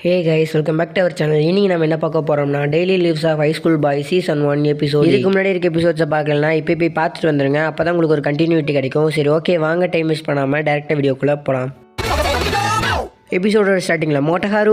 Hey guys, welcome back to our channel. இன்னைக்கு நம்ம என்ன பார்க்க போகிறோம்னா daily lives of high school boy season 1 episode. இதுக்கு முன்னாடி இருக்க எபிசோட்ஸை பார்க்கலாம், இப்போ போய் பார்த்துட்டு வந்துருங்க. அப்போ தான் உங்களுக்கு ஒரு கண்டினியூட்டி கிடைக்கும். சரி, ஓகே, வாங்க டைம் மிஸ் பண்ணாமல் டேரெக்டாக வீடியோக்குள்ளே போகலாம். எபிசோடோட ஸ்டார்டிங்கில் மோட்டகாரு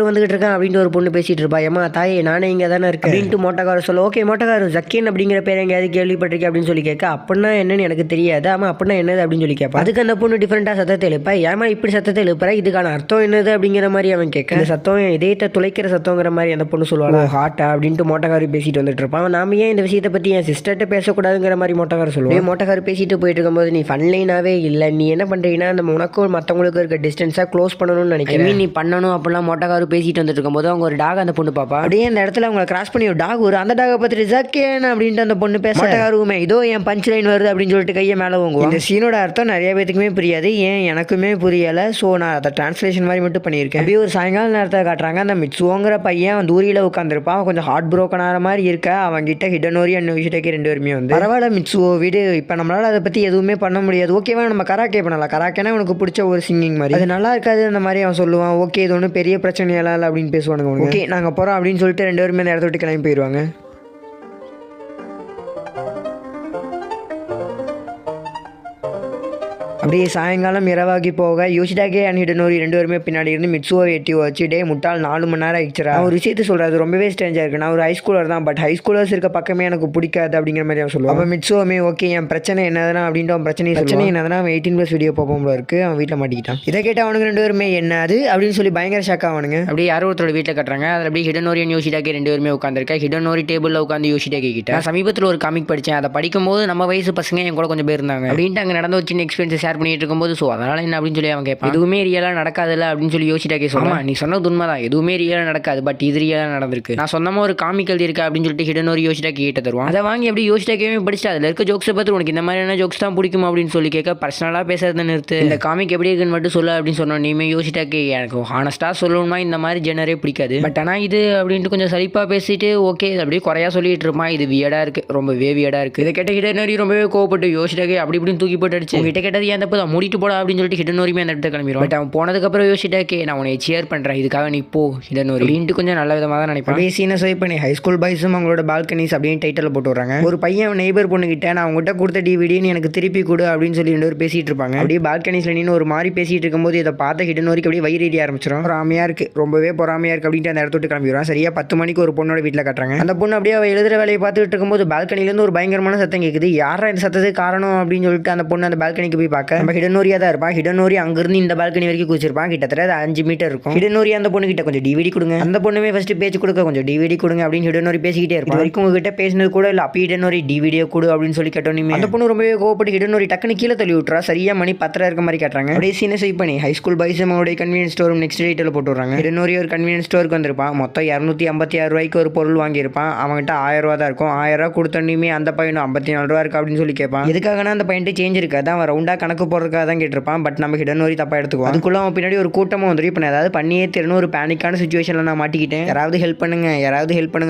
வந்துகிட்டு இருக்கான் அப்படின்ட்டு ஒரு பொண்ணு பேசிட்டு இருப்பா. ஏமா தாயே, நானே இங்கே தானே இருக்கேன் அப்படின்ட்டு மோட்டகாரு சொல்ல. ஓகே மோட்டகாரு, ஜக்கீன் அப்படிங்கிற பேர் எங்கேயாவது கேள்விப்பட்டிருக்கேன் அப்படின்னு சொல்லி கேட்க. அப்படின்னா என்னன்னு எனக்கு தெரியாது. ஆமாம், அப்படின்னா என்னது அப்படின்னு சொல்லி கேட்பான். அதுக்கு அந்த பொண்ணு டிஃப்ரெண்டாக சத்தத்தை எழுப்பா. ஏமா இப்படி சத்தத்தை எழுப்புற, இதுக்கான அர்த்தம் என்னது அப்படிங்கிற மாதிரி அவன் கேட்க. அந்த சத்தம் இதயத்தை துளைக்கிற சத்தங்கிற மாதிரி அந்த பொண்ணு சொல்லுவாங்க. ஹாட்டா அப்படின்ட்டு மோட்டகாரு பேசிட்டு வந்துட்டு இருப்பான். நாம ஏன் இந்த விஷயத்தை பற்றி என் சிஸ்டர்கிட்ட பேசக்கூடாதுங்கிற மாதிரி மோட்டகாரு சொல்லுவான். மோட்டகாரு பேசிட்டு போயிட்டு இருக்கும்போது, நீ ஃபன்லைனாவே இல்லை, நீ என்ன பண்ணுறீங்கன்னா அந்த உனக்கும் மற்றவங்களுக்கு இருக்க டிஸ்டன்ஸாக க்ளோஸ் பண்ணணும்னு நினைக்கிறேன். நீ பண்ணணும் அப்படிலாம் மோட்டகாரு பேசிட்டு வந்துட்டு இருக்கும்போது அவங்க ஒரு டாக் அந்த பொண்ணு பாப்பா. அப்படியே அந்த இடத்துல அவங்க கிராஸ் பண்ணி ஒரு டாக் வரும். அந்த டாகை பார்த்துட்டு ஜக்கேன் அப்படின்ட்டு அந்த பொண்ணு பேச. மோட்டகாருமே இதோ என் பஞ்ச் லைன் வருது அப்படின்னு சொல்லிட்டு கையை மேலே வாங்குவோம். இந்த சீனோட அர்த்தம் நிறைய பேத்துக்குமே புரியாது, ஏன் எனக்குமே புரியலை. ஸோ நான் அதை டிரான்ஸ்லேஷன் மாதிரி மட்டும் பண்ணியிருக்கேன். அப்படியே ஒரு சாயங்கால நேரத்தை காட்டுறாங்க. அந்த மிட்சுவோங்கிற பையன் அவன் தூரியில் உட்காந்துருப்பான். அவன் கொஞ்சம் ஹார்ட் ப்ரோக்கன் ஆகிற மாதிரி இருக்க. அவங்க கிட்ட ஹிடனோரி அண்ட் விஷயத்தைக்கு ரெண்டு பேருமே வந்து பரவாயில்ல மிட்சுவோ வீடு, இப்போ நம்மளால அதை பற்றி எதுவுமே பண்ண முடியாது. ஓகேவா, நம்ம கராக்கே பண்ணலாம். கராக்கேனா உனக்கு பிடிச்ச ஒரு சிங்கிங் மாதிரி, அது நல்லா இருக்காது அந்த மாதிரி அவன் சொல்லுவான். ஓகே, இது ஒன்றும் பெரிய பிரச்சனையெல்லாம் இல்லை அப்படின்னு பேசுவானுங்க. ஓகே, நாங்கள் போகிறோம் அப்படின்னு சொல்லிட்டு ரெண்டு பேருமே அந்த இடத்த விட்டு கிளம்பி போயிடுவாங்க. அப்படியே சாயங்காலம் இரவாகி போக யோசிடாகே அண்ட் ஹிடனோரி ரெண்டு பேருமே பின்னாடி இருந்து மிட்சுவை எட்டி வச்சு, டே முட்டால் 4 மணி நேரம் ஆயிடுச்சுரா. ஒரு விஷயத்தை சொல்கிறது ரொம்பவே ஸ்ட்ரேஞ்சாக இருக்குது. நான் ஒரு ஹை ஸ்கூலர் தான், பட் ஹை ஸ்கூலர்ஸ் இருக்க பக்கமே எனக்கு பிடிக்காது அப்படிங்கிற மாதிரி அவன் சொல்லுவான். அப்போ மிட்சுவமே ஓகே, என் பிரச்சனை என்னதுன்னா அப்படின்ட்டு அவன் பிரச்சனை என்னதுன்னா அவன் 18+ வீடியோ பார்ப்போம் இருக்குது. அவன் வீட்டில் மாட்டிக்கிட்டான். இதை கேட்டால் அவனுக்கு ரெண்டு பேருமே என்ன அது அப்படின்னு சொல்லி பயங்கர ஷாக் ஆவானுங்க. அப்படியே யாரோ ஒருத்தரோட வீட்டில் கட்டுறாங்க. அதில் அப்படியே ஹிடனோரி அண்ட் யோசிடாகே ரெண்டு பேருமே உட்காந்துருக்கா. ஹிடனோரி டேபிளில் உட்காந்து யோசிடாகே கிட்ட நான் சமீபத்தில் ஒரு காமிக் படித்தேன். அதை படிக்கும்போது நம்ம வயசு பசங்க என் கூட கொஞ்சம் பேர் இருந்தாங்க அப்படின்ட்டு அங்கே நடந்த ஒரு சின்ன எக்ஸ்பீரியன்ஸ் ஷேர் பண்ணிட்டு இருக்கும்போது, ஸோ அதனால் என்ன அப்படின்னு சொல்லி அவன் கேட்பான். எதுவுமே ரியலாக நடக்காதுல்ல அப்படின்னு சொல்லி யோசிடாகே சொல்லுவான். நீ சொன்னது உண்மை தான், எதுவுமே ரியலாக நடக்காது, பட் இது ரியலாக நடந்திருக்கு. நான் சொன்னமாக ஒரு காமிக் எழுதியிருக்கா அப்படின்னு சொல்லிட்டு ஹிடனோரி யோசிடாகே கிட்ட தருவான். அதை வாங்கி எப்படி யோசிடாகே படிச்சுட்டு அதில் இருக்க ஜோக்ஸை பார்த்து உனக்கு இந்த மாதிரியான ஜோக்ஸ் தான் பிடிக்கும் அப்படின்னு சொல்லி கேட்க. பர்சனலாக பேசுறதை நிறுத்து, இந்த காமிக் எப்படி இருக்குன்னு மட்டும் சொல்ல அப்படின்னு சொன்னோம். நீமே யோசிடாகே எனக்கு ஹானஸ்ட்டாக சொல்லணும்னா இந்த மாதிரி ஜெனரே பிடிக்காது, பட் ஆனால் இது அப்படின்ட்டு கொஞ்சம் சலிப்பாக பேசிட்டு ஓகே அப்படியே குறையா சொல்லிட்டு இருப்பான். இது வியடாக இருக்குது, ரொம்பவே வியடாக இருக்குது. இதை கேட்ட ஹிடனோரி ரொம்பவே கோவப்பட்டு யோசிடாகே அப்படி இப்படின்னு தூக்கி போட்டு அடிச்சு, கிட்ட கேட்டது ஏன் தப்பு தான், மூடிட்டு போடா அப்படின்னு சொல்லிட்டு ஹிடனோரியுமே அந்த இடத்த கிளம்பிடும். பட் அவன் போனதுக்கப்புறம் யோசிடாகே நான் உன்னை சேர் பண்ணுறேன், இதுக்காக நீ போ ஹிடனோரி அப்படின்ட்டு கொஞ்சம் நல்ல விதமாக தான் நினைப்பேன். அப்படியே சீனை ஸ்வைப் பண்ணி ஹை ஸ்கூல் பாய்ஸும் அவங்களோட பால்கனிஸ் அப்படின்னு டைட்டில் போட்டு வராங்க. ஒரு பையன் நெய்பர் பொண்ணுகிட்ட நான் அவங்ககிட்ட கொடுத்த டிவிடின்னு எனக்கு திருப்பி கொடு அப்படின்னு சொல்லி ரெண்டு பேர் பேசிட்டு இருப்பாங்க. அப்படியே பால்கனிஸ்ல நின்று ஒரு மாதிரி பேசிட்டு இருக்கும்போது இதை பார்த்த ஹிடனோரிக்கு அப்படியே வயிறு எரிய ஆரம்பிச்சிடும். பொறாமையா இருக்கு, ரொம்பவே பொறாமையா இருக்கு அப்படின்ட்டு அந்த இடத்த விட்டு கிளம்பிடுவான். சரியா 10 மணிக்கு ஒரு பொண்ணோட வீட்டில் கட்டுறாங்க. அந்த பொண்ணு அப்படியே அவள் எழுதுற வேலையை பார்த்துட்டு இருக்கும்போது பால்கனிலேருந்து ஒரு பயங்கரமான சத்தம் கேட்குது. யாரா இந்த சத்தத்துக்கு காரணம் அப்படின்னு சொல்லிட்டு அந்த பொண்ணு அந்த பால்கனிக்கு போய் பார்க்க நம்ம ஹிடனோரியா தான் இருப்பான். ஹிடனோரி அங்கிருந்து இந்த பால்கனி வரைக்கும் குதிச்சிருப்பான். கிட்டத்தட்ட 5 மீட்டர் இருக்கும். ஹிடனோரி அந்த பொண்ணு கிட்ட கொஞ்சம் டிவிடி கொடுங்க, அந்த பொண்ணுமே ஃபர்ஸ்ட் பேச்சு கொடுக்க கொஞ்சம் டிவிடி கொடுங்க அப்படின்னு ஹிடனோரி பேசிக்கிட்டே இருக்கும். வரைக்கும் உங்ககிட்ட பேசினது கூட இல்லை, அப்படி ஹிடனோரி டிவிடியோ கொடு அப்படின்னு சொல்லி கேட்டோன்னே அந்த பொண்ணு ரொம்பவே கோவப்பட்டு ஹிடனோரி டக்குனு கீழே தள்ளி விட்டுறா. சரியா மணி 10 இருக்க மாதிரி கேட்டாங்க. அப்படியே சீனை ஸ்வைப் பண்ணி ஹை ஸ்கூல் பாய்ஸ் அவங்களுடைய கன்வீனியன்ஸ் ஸ்டோர் நெக்ஸ்ட் டேட்டில் போட்டு வராங்க. ஹிடனோரி ஒரு கன்வீனியன்ஸ் ஸ்டோருக்கு வந்திருப்பான். மொத்தம் 256 ரூபாய்க்கு ஒரு பொருள் வாங்கியிருப்பான். அவங்ககிட்ட 1000 ரூபா தான் இருக்கும். 1000 ரூபா கொடுத்தோன்னே அந்த பையனும் 54 ரூபா இருக்கு அப்படின்னு சொல்லி கேட்பான். எதுக்காகனா அந்த பையன்ட்டு சேஞ்ச் இருக்காது, அவன் ரவுண்டாக கணக்கு போடுறதுக்காக தான் கேட்டிருப்பான். பட் நம்ம ஹிடனோரி தப்பா எடுத்துக்குவோம். அதுக்குள்ள அவன் பின்னாடி ஒரு கூட்டமாக வந்துடும். இப்போ நான் ஏதாவது பண்ணியே தெரியணும், ஒரு பேனிக்கான சுச்சுவேஷனில் நான் மாட்டிக்கிட்டேன், யாராவது ஹெல்ப் பண்ணுங்க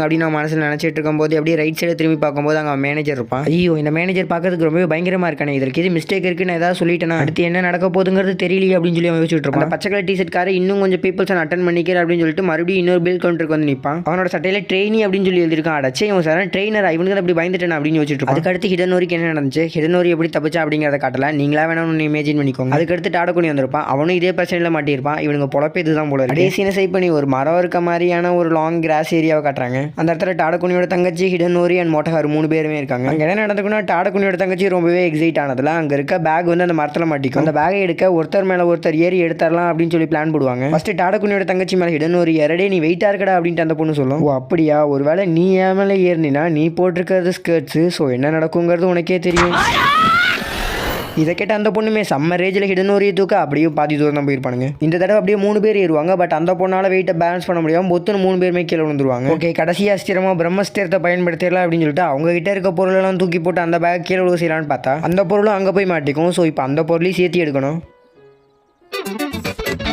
அப்படின்னு நான் மனசில் நினச்சிட்டு இருக்கும்போது அப்படியே ரைட் சைடு திரும்பி பார்க்கும்போது அங்கே மேனேஜர் இருப்பான். ஐயோ, இந்த மேனேஜர் பார்க்கறதுக்கு ரொம்பவே பயங்கரமாக இருக்கானே, இதற்கு இது மிஸ்டேக் இருக்குது, நான் ஏதாவது சொல்லிட்டேன்னா அடுத்து என்ன நடக்க போகுதுங்கிறது தெரியலையே அப்படின்னு சொல்லி அவன் யோசிச்சுட்டு இருப்பான். அந்த பச்சை கலர் டிஷர்ட் காரை இன்னும் கொஞ்சம் பீப்பிள்ஸ் அட்டன் பண்ணிக்கிறேன் அப்படின்னு சொல்லிட்டு மறுபடியும் இன்னொரு பில் கவுண்டருக்கு வந்து நிற்பான். அவனோட சட்டையில் ட்ரெயினி அப்படின்னு சொல்லி எழுதிருக்கான். அடச்சே, அவன் சார் ட்ரெயினர், இவனுக்கு அப்படி பயந்துட்டேன் அப்படின்னு யோசிச்சுட்டு இருப்பான். அதுக்கடுத்து ஹிடனோரிக்கு என்ன நடந்துச்சு, ஹிடனோரி எப்படி தப்பிச்சா அப்படிங்கிறத காட்டல, நீங்களா வேணும்னு இமேஜின் பண்ணிக்கோங்க. அதுக்கடுத்து டாடகுனி வந்திருப்பான். அவனும் இதே பிரச்சனையில் மாட்டியிருப்பான். இவனுங்க பொழப்பே இதுதான் போல. கடைசியை சைட் பண்ணி ஒரு மரம் இருக்க மாதிரியான ஒரு லாங் கிராஸ் ஏரியாவை காட்டுறாங்க. அந்த இடத்துல டாடகுனியோட தங்கச்சி ஹிடனோரி அண்ட் மோட்டகாரு 3 பேருமே இருக்காங்க. அங்கே என்ன நடந்துக்குன்னா, டாடகுனியோட தங்கச்சி ரொம்பவே எக்ஸைட் ஆனதுல அங்கே இருக்க பேக் வந்து அந்த மரத்தில் மாட்டிக்கும். அந்த பேகை எடுக்க ஒருத்தர் மேலே ஒருத்தர் ஏறி எடுத்துடலாம் அப்படின்னு சொல்லி பிளான் போடுவாங்க. ஃபர்ஸ்ட் டாடகுனியோட தங்கச்சி மேலே ஹிடனோரி ஏறடே நீ வெயிட்டா இருக்கடா அப்படின்ட்டு அந்த பொண்ணு சொல்லும். ஓ அப்படியா, ஒருவேளை நீ ஏன் மேலே ஏறினா நீ போட்டிருக்கிறது ஸ்கர்ட்ஸு, ஸோ என்ன நடக்குங்கிறது உனக்கே தெரியும். இதை கேட்ட அந்த பொண்ணுமே செம்ம ரேஜில் ஹிடனோரியை தூக்க அப்படியே பாதி தூரம் தான் போயிருப்பானுங்க. இந்த தடவை அப்படியே 3 பேர் ஏறுவாங்க. பட் அந்த பொண்ணால் வெயிட்டை பேலன்ஸ் பண்ண முடியாமல் மொத்தம் 3 பேருமே கீழே விழுந்துருவாங்க. ஓகே, கடைசி அஸ்திரமாக பிரம்மஸ்திரத்தை பயன்படுத்திடலாம் அப்படின்னு சொல்லிட்டு அவங்க கிட்ட இருக்க பொருளெல்லாம் தூக்கி போட்டு அந்த பேக் கீழே விழுக செய்யலான்னு பார்த்தா அந்த பொருளும் அங்கே போய் மாட்டிக்கும். ஸோ இப்போ அந்த பொருளையும் சேர்த்து எடுக்கணும்.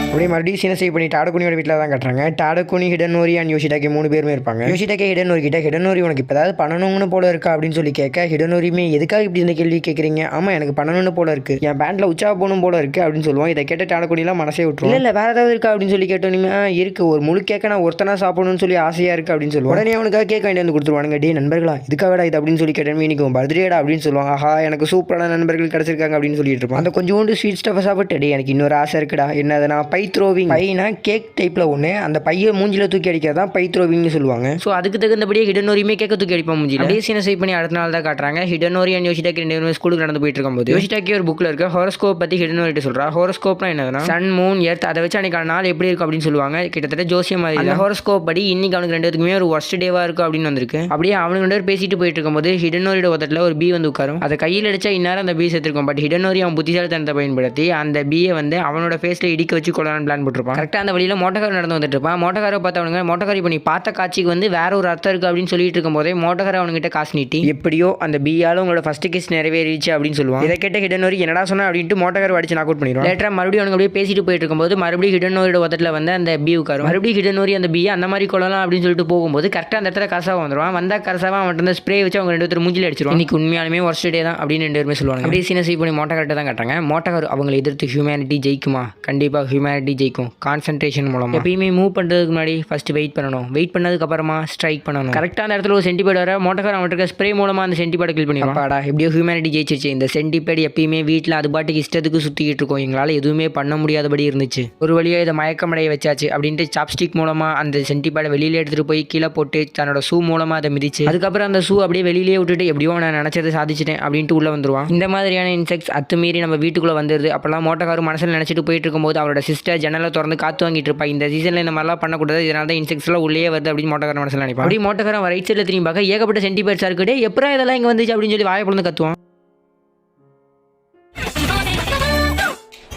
அப்படியே மறுபடியும் சீனை சேவ் பண்ணி டாடகுனியோட வீட்டில் தான் கட்டுறாங்க. டாடகுனி, ஹிடனோரி அண்ட் யோஷிடாக்கி 3 பேருமே இருப்பாங்க. யோஷிடாக்கி ஹிடனோரி கிட்ட ஹிடனோரி உனக்கு இப்போ ஏதாவது பண்ணணும்னு போல இருக்கா அப்படின்னு சொல்லி கேட்க, ஹிடனோரியுமே எதுக்காக இப்படி இந்த கேள்வி கேட்குறீங்க? ஆமாம் எனக்கு பண்ணணும்னு போல இருக்கு, என் பேண்டில் உற்சாக போகணும் போல இருக்கு அப்படின்னு சொல்லுவோம். இதை கேட்ட டாடகுனிலாம் மனசே விட்டுரும். இல்லை வேறு ஏதாவது இருக்கா அப்படின்னு சொல்லி கேட்டோன்னே இருக்கு, ஒரு முழு கேட்க நான் ஒருத்தனா சாப்பிடணும்னு சொல்லி ஆசையாக இருக்குது அப்படின்னு சொல்லுவோம். உடனே அவனுக்காக கேட்க வேண்டிய வந்து கொடுத்துருவானுங்க. டே நண்பர்களா இதுக்காகடா இது அப்படின்னு சொல்லி கேட்டேன், இன்னைக்கு பர்த்டேடா அப்படின்னு சொல்லுவாங்க. ஆஹா எனக்கு சூப்பரான நண்பர்கள் கிடச்சிருக்காங்க அப்படின்னு சொல்லிட்டு இருப்பான். அந்த கொஞ்சோண்டு ஸ்வீட் ஸ்டஃபை சாப்பிட்டு டே எனக்கு இன்னொரு ஆசை இருக்குடா, என்னதுனா பை த்ரோவிங். பைனா கேக் டைப்பில் ஒன்று, அந்த பையை மூஞ்சில தூக்கி அடிக்கிறதான் பை த்ரோவிங்னு சொல்லுவாங்க. ஸோ அதுக்கு தகுந்தபடியே ஹிடனோரியுமே கேட்க தூக்கி அடிப்பான் மூஞ்சில. அப்படியே சீனை சேவ் பண்ணி அடுத்த நாள் தான் காட்டுறாங்க. ஹிடனோரி அண்ட் யோஷிடாக்கி 2 பேரும் ஸ்கூலுக்கு நடந்து போயிட்டு இருக்கும்போது யோஷிடாக்கி ஒரு புக்கில் இருக்க ஹோரோஸ்கோப் பற்றி ஹிடனோரிட்ட சொல்கிறா. ஹோரோஸ்கோப்னா என்னதுன்னா சன், மூன், எர்த், அதை வச்சு அன்றைக்கான நாள் எப்படி இருக்கும் அப்படின்னு சொல்லுவாங்க. கிட்டத்தட்ட ஜோசியம் மாதிரி. அந்த ஹோரோஸ்கோப் படி இன்னைக்கு அவனுக்கு 2 பேருக்குமே ஒரு ஒர்ஸ்ட் டேவாக இருக்கும் அப்படின்னு வந்திருக்கு. அப்படியே அவனுக்கு 2 பேர் பேசிட்டு போயிட்டு இருக்கும்போது ஹிடனோரியோட உதட்டில் ஒரு பி வந்து உட்காரும். அதை கையில் அடிச்சா இந்நேரம் அந்த பி செத்துருக்கும். பட் ஹிடனோரி அவன் புத்திசாலித்தனத்தை பயன்படுத்தி அந்த பியை வந்து அவனோட ஃபேஸில் இடிக்க வச்சு கொள்ளலான்னு பிளான் போட்டிருப்பான். கரெக்டாக அந்த வழியில் மோட்டோகார் நடந்து வந்துட்டு இருப்பான். மோட்டோகாரை பார்த்து அவனுங்க மோட்டோகார் இப்போ நீ பார்த்த காட்சிக்கு வந்து வேற ஒரு அர்த்தம் இருக்குது அப்படின்னு சொல்லிட்டு இருக்கும்போதே மோட்டோகார் அவனுங்கிட்ட காசு நீட்டி எப்படியோ அந்த பியாலும் உங்களோட ஃபர்ஸ்ட் கிஸ் நிறைவேறிச்சு அப்படின்னு சொல்லுவான். இதை கேட்ட ஹிடனோரி என்னடா சொன்னா அப்படின்ட்டு மோட்டோகார் அடிச்சு நாக் அவுட் பண்ணிடுவான். லேட்டரா மறுபடியும் அவனுக்கு அப்படியே பேசிட்டு போயிட்டு இருக்கும்போது மறுபடியும் ஹிடனோரியோட உதட்டில் வந்து அந்த பி உட்காரும். மறுபடியும் ஹிடனோரி அந்த பியை அந்த மாதிரி கொள்ளலாம் அப்படின்னு சொல்லிட்டு போகும்போது கரெக்டாக அந்த இடத்துல கரசாவா வந்துடுவான். வந்தா கரசாவா அவன் வந்து ஸ்ப்ரே வச்சு அவங்க 2 பேரும் மூஞ்சில அடிச்சிருவான். இன்னைக்கு உண்மையாலுமே ஒர்ஸ்ட் டே தான் அப்படின்னு 2 பேருமே சொல்லுவாங்க. அப்படியே சீனை சேவ் பண்ணி மோட்டோகார்ட்ட தான் காட்டுறாங்க. மோட்டோகார் அவங்களை எதிர்த்து ஹியூமனிட்டி ஜெயிக்குமா? கண்டிப்பாக ஹியூமனிட்டி ஜெயிக்கும். கான்சன்ட்ரேஷன் மூலமா எப்பயுமே மூவ் பண்ணுறதுக்கு முன்னாடி ஃபர்ஸ்ட் வெயிட் பண்ணணும், வெயிட் பண்ணதுக்கு அப்புறமா ஸ்ட்ரைக் பண்ணணும். கரெக்டாக அந்த இடத்துல ஒரு சென்டிபேட் வர மோட்டோகார் அவன்கிட்ட ஸ்ப்ரே மூலமாக அந்த சென்டிபேட் கில் பண்ணிடுவான். பாடா எப்படியோ ஹியூமனிட்டி ஜெயிச்சிருச்சு. இந்த சென்டிபேட் எப்பயுமே வீட்டில் அது பாட்டுக்கு இஷ்டத்துக்கு சுற்றிக்கிட்டு இருக்கும், எங்களால் எதுவுமே பண்ண முடியாதபடி இருந்துச்சு. ஒரு வழியாக இதை மயக்கமடைய வச்சாச்சு அப்படின்ட்டு சாப்ஸ்டிக் மூலமாக அந்த சென்டிபேடை வெளியில் எடுத்துகிட்டு போய் கீழே போட்டு தன்னோட ஷூ மூலமாக அதை மிதிச்சு அதுக்கப்புறம் அந்த ஷூ அப்படியே வெளியிலேயே விட்டுட்டு எப்படியோ நான் நினச்சதை சாதிச்சிட்டேன் அப்படின்ட்டு உள்ளே வந்துருவான். இந்த மாதிரியான இன்செக்ட்ஸ் அத்துமீறி நம்ம வீட்டுக்குள்ளே வந்துருது. அப்போல்லாம் மோட்டோகார் மனசில் நினச்சிட்டு போயிட்டு இருக்கும்போது அவரோட சிஸ்டர் ஜன்னலை திறந்து காத்து வாங்கிட்டு இருப்பா. இந்த சீசனில் இந்த மாதிரிலாம் பண்ணக்கூடாது, இதனால தான் இன்செக்ட்ஸ் எல்லாம் உள்ளே வருது அப்படின்னு மோட்டோகார் மனசில் நினைப்பான். அப்படி மோட்டோகாரன் ரைட் சைடில் திரும்பி பார்க்க ஏகப்பட்ட சென்டிபேட்ஸாக இருக்குது. எப்பறம் இதெல்லாம் இங்கே வந்துச்சு அப்படின்னு சொல்லி வாயை பொழுது கத்துவான்.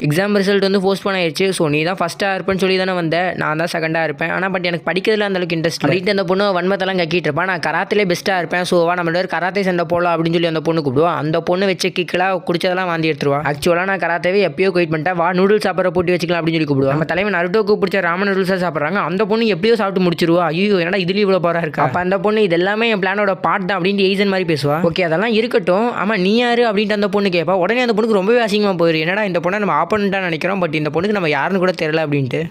எக்ஸாம் ரிசல்ட் வந்து போஸ்ட்போன் ஆயிடுச்சு. ஸோ நீ தான் ஃபஸ்ட்டாக இருப்பேன்னு சொல்லி தானே வந்தேன், நான் தான் செகண்டாக இருப்பேன். ஆனால் பட் எனக்கு படிக்கிறதுல அந்தளவுக்கு இன்ட்ரெஸ்ட் இல்லை. அந்த பொண்ணு வன்மத்தெல்லாம் கக்கிட்டு இருப்பான். நான் கராத்திலே பெஸ்ட்டாக இருப்பேன், ஸோ நம்ம கராத்தே சண்டை போடலாம் அப்படின்னு சொல்லி அந்த பொண்ணு கூப்பிடுவோம். அந்த பொண்ணு வச்சு கிக்கெலாம் குடிச்சதெல்லாம் வாந்தி எடுத்துருவா. ஆக்சுவலாக நான் கராத்தேவே எப்பயோ குயிட் பண்ணிட்டேன், வா நூடுல்ஸ் சாப்பிட்ற போட்டி வச்சுக்கலாம் அப்படின்னு சொல்லி கூப்பிடுவோம். நம்ம தலைவன் நருட்டோக்கு பிடிச்ச ராமன் நூடுல்ஸாக சாப்பிட்றாங்க. அந்த பொண்ணு எப்படியோ சாப்பிட்டு முடிச்சிருவா. ஐயோ என்னடா இதுலேயும் இவ்வளோ பாரா இருக்கா? அப்போ அந்த பொண்ணு இது எல்லாமே என் பிளானோட பார்ட் தான் அப்படின்ட்டு எய்சன் மாதிரி பேசுவா. ஓகே அதெல்லாம் இருக்கட்டும், ஆமாம் நீ யாரு அப்படின்ட்டு அந்த பொண்ணு கேட்பா. உடனே அந்த பொண்ணுக்கு ரொம்பவே அசிங்கமாக போயிடும். என்னடா இந்த பொண்ணை நம்ம ஆப்போனண்ட்டாக நினைக்கிறோம், பட் இந்த பொண்ணுக்கு நம்ம யாருன்னு கூட தெரியல அப்படின்ட்டு.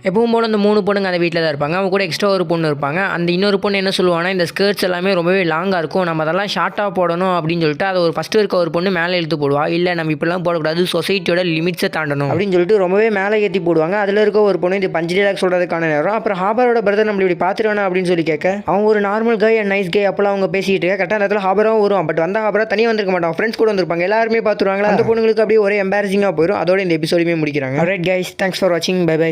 எப்பவும் போல அந்த 3 பொண்ணுங்க அந்த வீட்டில் தான் இருப்பாங்க. அவங்க கூட எக்ஸ்ட்ரா ஒரு பொண்ணு இருப்பாங்க. அந்த இன்னொரு பொண்ணு என்ன சொல்லுவாங்கன்னா, இந்த ஸ்கர்ட்ஸ் எல்லாமே ரொம்பவே லாங்காக இருக்கும், நம்ம அதெல்லாம் ஷார்ட்டாக போடணும் அப்படின்னு சொல்லிட்டு அதை ஒரு ஃபஸ்ட்டு இருக்க ஒரு பொண்ணு மேலே இழுத்து போடுவா. இல்லை நம்ம இப்படிலாம் போடக்கூடாது, சொசைட்டியோட லிமிட்ஸை தாண்டணும் அப்படின்னு சொல்லிட்டு ரொம்பவே மேலே ஏற்றி போடுவாங்க. அதில் இருக்க ஒரு பொண்ணு இது பஞ்சு டைலாக் சொல்கிறதுக்கான நேரம். அப்புறம் ஹாபரோட பிரதர் நம்மள இப்படி பார்த்துருவானா அப்படின்னு சொல்லி கேட்க, அவங்க ஒரு normal guy and nice guy அப்போலாம் அவங்க பேசிக்கிட்டு இருக்க. கரெக்டாக அந்த இடத்துல ஹாபராகவும் வருவான். பட் வந்த ஹாபரா தனியாக வந்திருக்க மாட்டான், ஃப்ரெண்ட்ஸ் கூட வந்திருப்பாங்க. எல்லாருமே பார்த்துருவாங்களா, அந்த பொண்ணுங்களுக்கு அப்படியே ஒரே எம்பாரசிங்காக போயிடும். அதோட இந்த எபிசோடுமே முடிக்கிறாங்க. ஆல்ரைட் கைஸ், தேங்க்ஸ் ஃபார் வாட்சிங், பை பை.